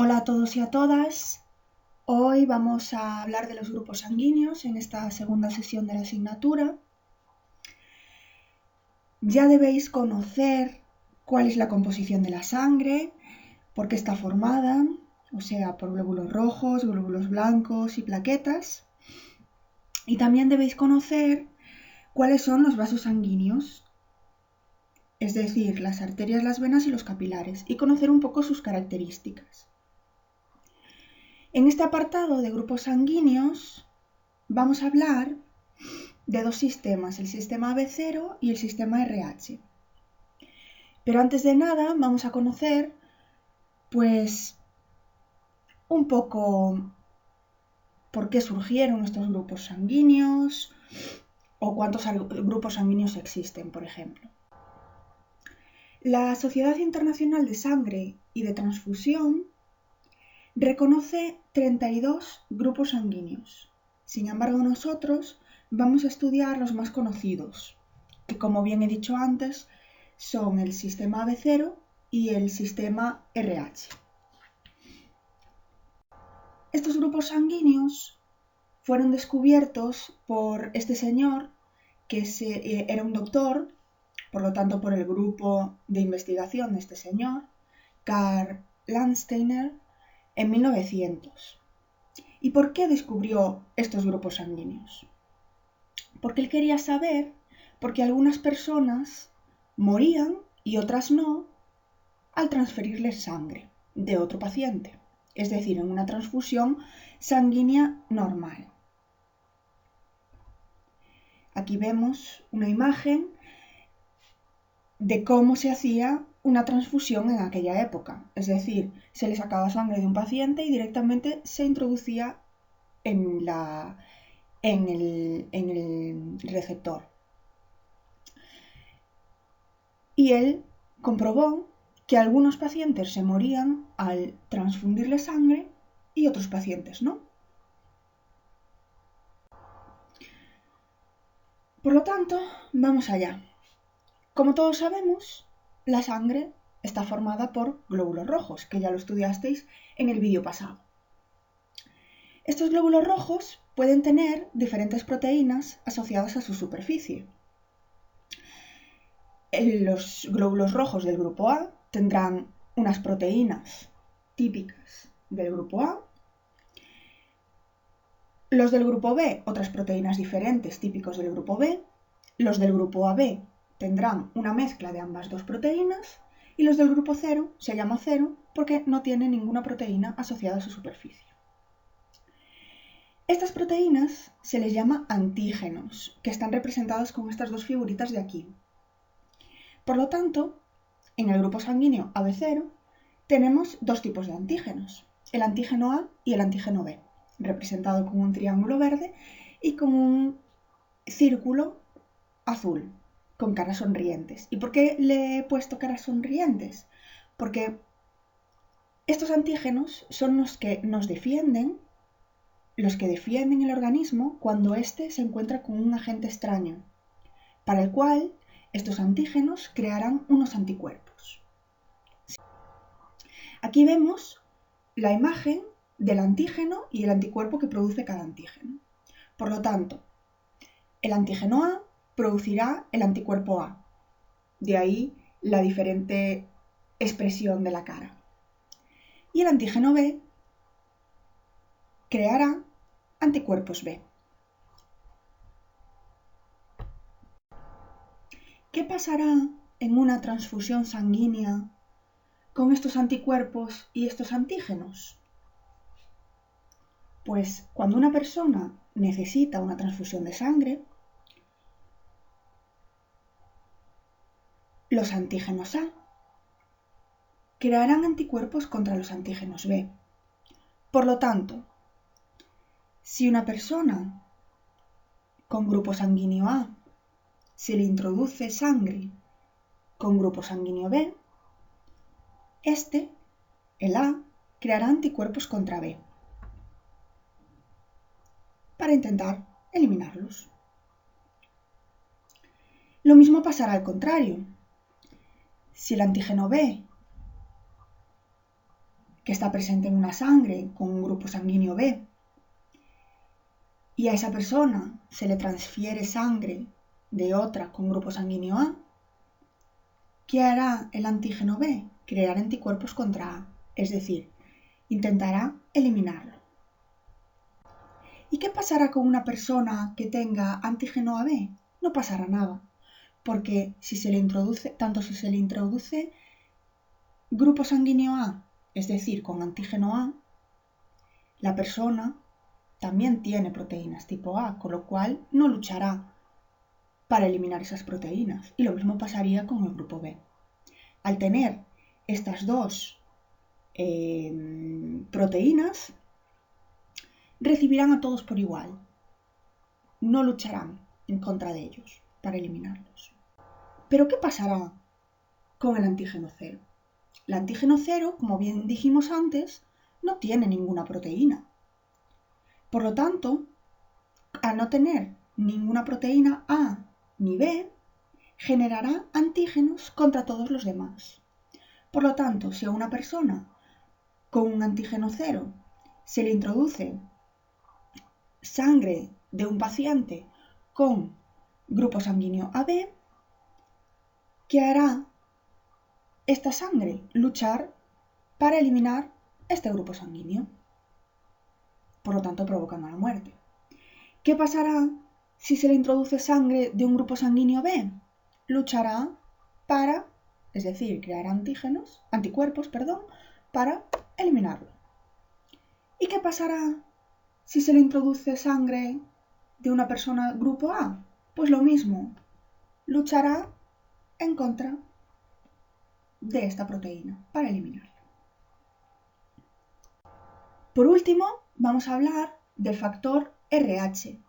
Hola a todos y a todas. Hoy vamos a hablar de los grupos sanguíneos en esta segunda sesión de la asignatura. Ya debéis conocer cuál es la composición de la sangre, por qué está formada, o sea, por glóbulos rojos, glóbulos blancos y plaquetas. Y también debéis conocer cuáles son los vasos sanguíneos, es decir, las arterias, las venas y los capilares, y conocer un poco sus características. En este apartado de grupos sanguíneos vamos a hablar de dos sistemas, el sistema AB0 y el sistema RH. Pero antes de nada vamos a conocer un poco por qué surgieron estos grupos sanguíneos o cuántos grupos sanguíneos existen, por ejemplo. La Sociedad Internacional de Sangre y de Transfusión reconoce 32 grupos sanguíneos. Sin embargo, nosotros vamos a estudiar los más conocidos, que como bien he dicho antes, son el sistema AB0 y el sistema RH. Estos grupos sanguíneos fueron descubiertos por este señor, que era un doctor, por lo tanto por el grupo de investigación de este señor, Karl Landsteiner, en 1900. ¿Y por qué descubrió estos grupos sanguíneos? Porque él quería saber por qué algunas personas morían y otras no al transferirles sangre de otro paciente, es decir, en una transfusión sanguínea normal. Aquí vemos una imagen de cómo se hacía una transfusión en aquella época, es decir, se le sacaba sangre de un paciente y directamente se introducía en el receptor. Y él comprobó que algunos pacientes se morían al transfundirle sangre y otros pacientes no. Por lo tanto, vamos allá. Como todos sabemos, la sangre está formada por glóbulos rojos, que ya lo estudiasteis en el vídeo pasado. Estos glóbulos rojos pueden tener diferentes proteínas asociadas a su superficie. Los glóbulos rojos del grupo A tendrán unas proteínas típicas del grupo A. Los del grupo B, otras proteínas diferentes típicos del grupo B. Los del grupo AB tendrán una mezcla de ambas dos proteínas. Y los del grupo 0 se llama 0 porque no tienen ninguna proteína asociada a su superficie. Estas proteínas se les llama antígenos, que están representadas con estas dos figuritas de aquí. Por lo tanto, en el grupo sanguíneo AB0 tenemos dos tipos de antígenos, el antígeno A y el antígeno B, representado con un triángulo verde y con un círculo azul, con caras sonrientes. ¿Y por qué le he puesto caras sonrientes? Porque estos antígenos son los que nos defienden, los que defienden el organismo cuando éste se encuentra con un agente extraño, para el cual estos antígenos crearán unos anticuerpos. Aquí vemos la imagen del antígeno y el anticuerpo que produce cada antígeno. Por lo tanto, el antígeno A producirá el anticuerpo A. De ahí la diferente expresión de la cara. Y el antígeno B creará anticuerpos B. ¿Qué pasará en una transfusión sanguínea con estos anticuerpos y estos antígenos? Pues cuando una persona necesita una transfusión de sangre, los antígenos A crearán anticuerpos contra los antígenos B. Por lo tanto, si una persona con grupo sanguíneo A se le introduce sangre con grupo sanguíneo B, el A, creará anticuerpos contra B para intentar eliminarlos. Lo mismo pasará al contrario. Si el antígeno B que está presente en una sangre con un grupo sanguíneo B y a esa persona se le transfiere sangre de otra con grupo sanguíneo A, ¿qué hará el antígeno B? Crear anticuerpos contra A, es decir, intentará eliminarlo. ¿Y qué pasará con una persona que tenga antígeno AB? No pasará nada, porque si se le introduce grupo sanguíneo A, es decir, con antígeno A, la persona también tiene proteínas tipo A, con lo cual no luchará para eliminar esas proteínas. Y lo mismo pasaría con el grupo B. Al tener estas dos proteínas, recibirán a todos por igual. No lucharán en contra de ellos para eliminarlos. Pero ¿qué pasará con el antígeno cero? El antígeno cero, como bien dijimos antes, no tiene ninguna proteína. Por lo tanto, al no tener ninguna proteína A ni B, generará antígenos contra todos los demás. Por lo tanto, si a una persona con un antígeno cero se le introduce sangre de un paciente con grupo sanguíneo AB, ¿qué hará esta sangre? Luchar para eliminar este grupo sanguíneo, por lo tanto provocando la muerte. ¿Qué pasará si se le introduce sangre de un grupo sanguíneo B? Luchará para, es decir, crear anticuerpos, para eliminarlo. ¿Y qué pasará si se le introduce sangre de una persona grupo A? Pues lo mismo, luchará en contra de esta proteína para eliminarla. Por último, vamos a hablar del factor RH,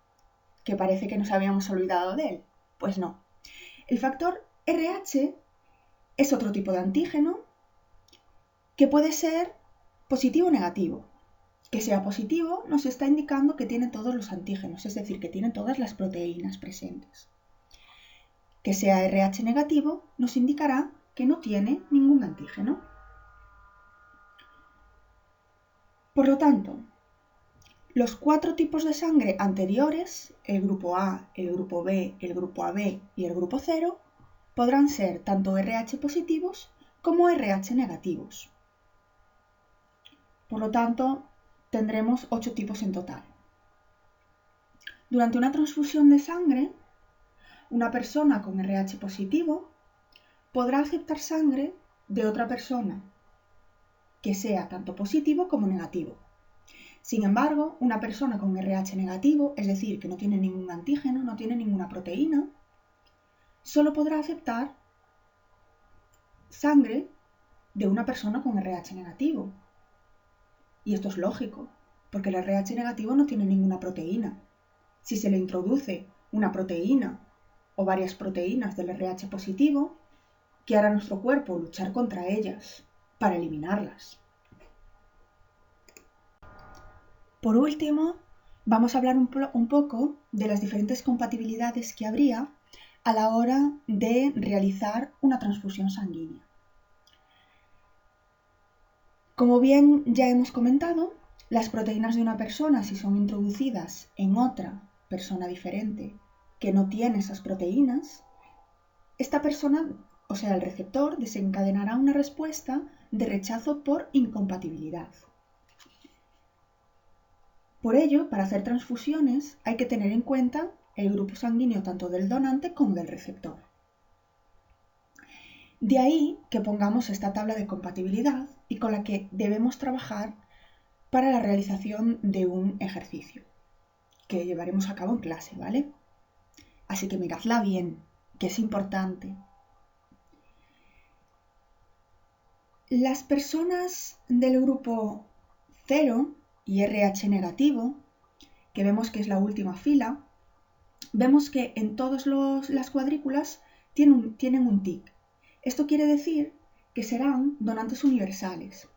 que parece que nos habíamos olvidado de él. Pues no. El factor RH es otro tipo de antígeno que puede ser positivo o negativo. Que sea positivo nos está indicando que tiene todos los antígenos, es decir, que tiene todas las proteínas presentes. Que sea RH negativo nos indicará que no tiene ningún antígeno. Por lo tanto, los 4 tipos de sangre anteriores, el grupo A, el grupo B, el grupo AB y el grupo 0, podrán ser tanto RH positivos como RH negativos. Por lo tanto, tendremos 8 tipos en total. Durante una transfusión de sangre, una persona con RH positivo podrá aceptar sangre de otra persona que sea tanto positivo como negativo. Sin embargo, una persona con RH negativo, es decir, que no tiene ningún antígeno, no tiene ninguna proteína, solo podrá aceptar sangre de una persona con RH negativo. Y esto es lógico, porque el RH negativo no tiene ninguna proteína. Si se le introduce una proteína o varias proteínas del RH positivo, ¿qué hará nuestro cuerpo? Luchar contra ellas para eliminarlas. Por último, vamos a hablar un poco de las diferentes compatibilidades que habría a la hora de realizar una transfusión sanguínea. Como bien ya hemos comentado, las proteínas de una persona, si son introducidas en otra persona diferente que no tiene esas proteínas, esta persona, o sea, el receptor, desencadenará una respuesta de rechazo por incompatibilidad. Por ello, para hacer transfusiones hay que tener en cuenta el grupo sanguíneo tanto del donante como del receptor. De ahí que pongamos esta tabla de compatibilidad y con la que debemos trabajar para la realización de un ejercicio que llevaremos a cabo en clase, ¿vale? Así que miradla bien, que es importante. Las personas del grupo 0 y RH negativo, que vemos que es la última fila, vemos que en todas las cuadrículas tienen un tic. Esto quiere decir que serán donantes universales.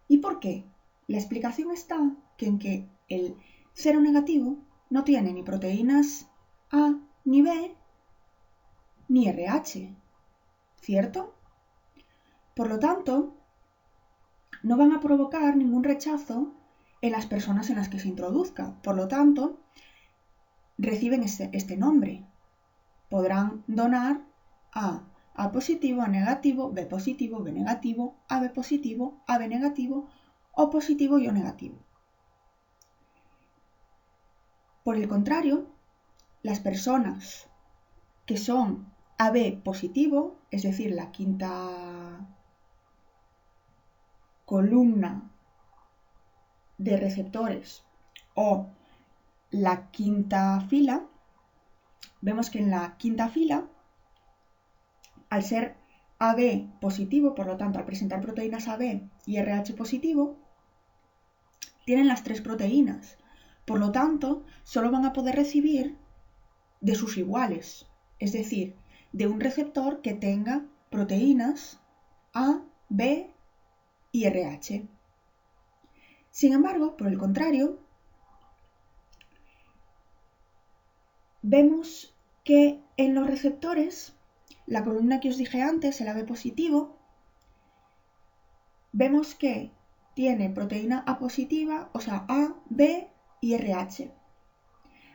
¿Y por qué? La explicación está en que el 0 negativo no tiene ni proteínas A ni B ni RH, ¿cierto? Por lo tanto, no van a provocar ningún rechazo en las personas en las que se introduzca. Por lo tanto, reciben este nombre. Podrán donar A positivo, A negativo, B positivo, B negativo, AB positivo, AB negativo, O positivo y O negativo. Por el contrario, las personas que son AB positivo, es decir, la quinta columna de receptores o la quinta fila, vemos que en la quinta fila, al ser AB positivo, por lo tanto, al presentar proteínas AB y RH positivo, tienen las tres proteínas. Por lo tanto, solo van a poder recibir de sus iguales, es decir, de un receptor que tenga proteínas A, B y RH. Sin embargo, por el contrario, vemos que en los receptores, la columna que os dije antes, el AB positivo, vemos que tiene proteína A positiva, o sea, A, B y RH.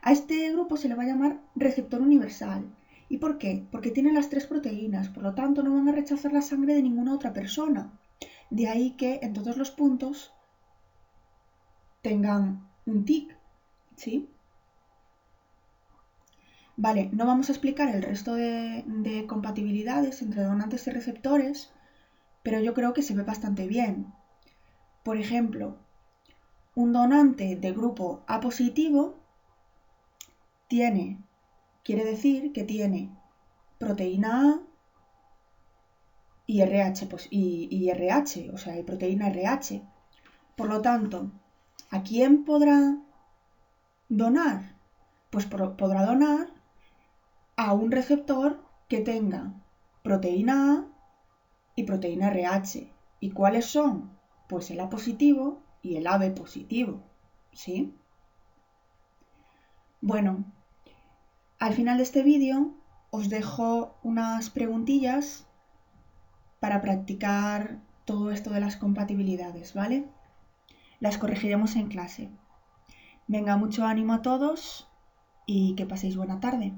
A este grupo se le va a llamar receptor universal. ¿Y por qué? Porque tiene las tres proteínas, por lo tanto no van a rechazar la sangre de ninguna otra persona. De ahí que en todos los puntos tengan un tic, ¿sí? Vale, no vamos a explicar el resto de compatibilidades entre donantes y receptores, pero yo creo que se ve bastante bien. Por ejemplo, un donante de grupo A positivo quiere decir que tiene proteína A y RH, o sea, hay proteína RH. Por lo tanto, ¿a quién podrá donar? Pues podrá donar a un receptor que tenga proteína A y proteína RH. ¿Y cuáles son? Pues el A positivo y el AB positivo, ¿sí? Bueno, al final de este vídeo os dejo unas preguntillas para practicar todo esto de las compatibilidades, ¿vale? Las corregiremos en clase. Venga, mucho ánimo a todos y que paséis buena tarde.